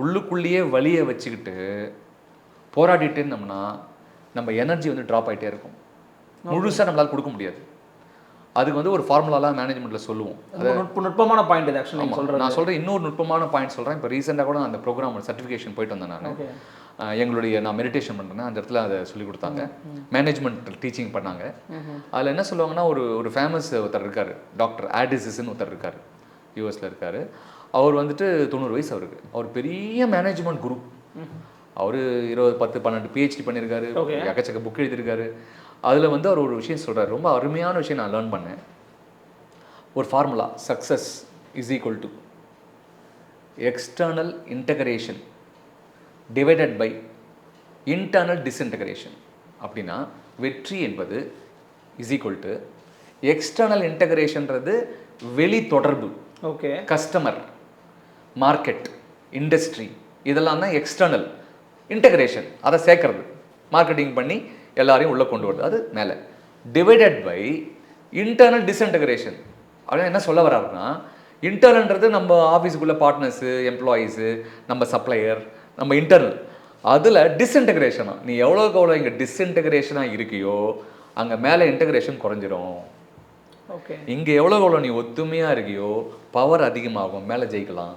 உள்ளுக்குள்ளேயே வலியை வச்சுக்கிட்டு போராடிட்டு இருந்தோம்னா நம்ம எனர்ஜி வந்து ட்ராப் ஆகிட்டே இருக்கும். முழுசாக நம்மளால் கொடுக்க முடியாது. அதுக்கு வந்து ஒரு ஃபார்முலாலாம் மேனேஜ்மெண்ட்டில் சொல்லுவோம். நுட்பமான பாயிண்ட் இது ஆக்சுவலி சொல்கிறேன். நான் சொல்கிறேன் இன்னொரு நுட்பமான பாயிண்ட் சொல்கிறேன். இப்போ ரீசெண்டாக கூட அந்த ப்ரோக்ராம் சர்டிஃபிகேஷன் போயிட்டு வந்தேன் நான். நான் மெடிடேஷன் பண்ணுறேன், அந்த இடத்துல அதை சொல்லிக் கொடுத்தாங்க. மேனேஜ்மெண்ட் டீச்சிங் பண்ணாங்க. அதில் என்ன சொல்லுவாங்கன்னா, ஒரு ஃபேமஸ் ஒருத்தர் இருக்கார், டாக்டர் ஆடிசிஸ்ன்னு ஒருத்தர் இருக்கார், யூஎஸில் இருக்கார். அவர் வந்துட்டு 90 வயசு அவருக்கு. அவர் பெரிய மேனேஜ்மெண்ட் குரு. அவர் 10-12 PhD பண்ணியிருக்காரு, எக்கச்சக்க புக் எழுதியிருக்காரு. அதில் வந்து அவர் ஒரு விஷயம் சொல்கிறார், ரொம்ப அருமையான விஷயம் நான் லேர்ன் பண்ணேன். ஒரு formula, success is equal to external integration divided by internal disintegration. அப்படின்னா வெற்றி என்பது இஸ் ஈக்குவல் டு எக்ஸ்டர்னல் இன்டகிரேஷன்றது வெளி தொடர்பு, ஓகே, கஸ்டமர், மார்க்கெட், இண்டஸ்ட்ரி, இதெல்லாம் தான் எக்ஸ்டர்னல் இன்டகிரேஷன். அதை சேர்க்கறது, மார்க்கெட்டிங் பண்ணி எல்லாரையும் உள்ளே கொண்டு வருது, அது மேலே. Divided by internal disintegration. அப்படின்னா என்ன சொல்ல வர்றாருன்னா, இன்டர்னல்ன்றது நம்ம ஆஃபீஸுக்குள்ளே பார்ட்னர்ஸு, எம்ப்ளாயீஸு, நம்ம சப்ளையர், நம்ம இன்டர்னல். அதில் டிஸ்இன்டகிரேஷனாக நீ எவ்வளோக்கு எவ்வளோ இங்கே டிஸ்இன்டகிரேஷனாக இருக்கியோ அங்கே மேலே இன்டகிரேஷன் குறைஞ்சிரும். ஓகே, இங்கே எவ்வளோக்கு எவ்வளோ நீ ஒத்துமையாக இருக்கியோ பவர் அதிகமாகும், மேலே ஜெயிக்கலாம்.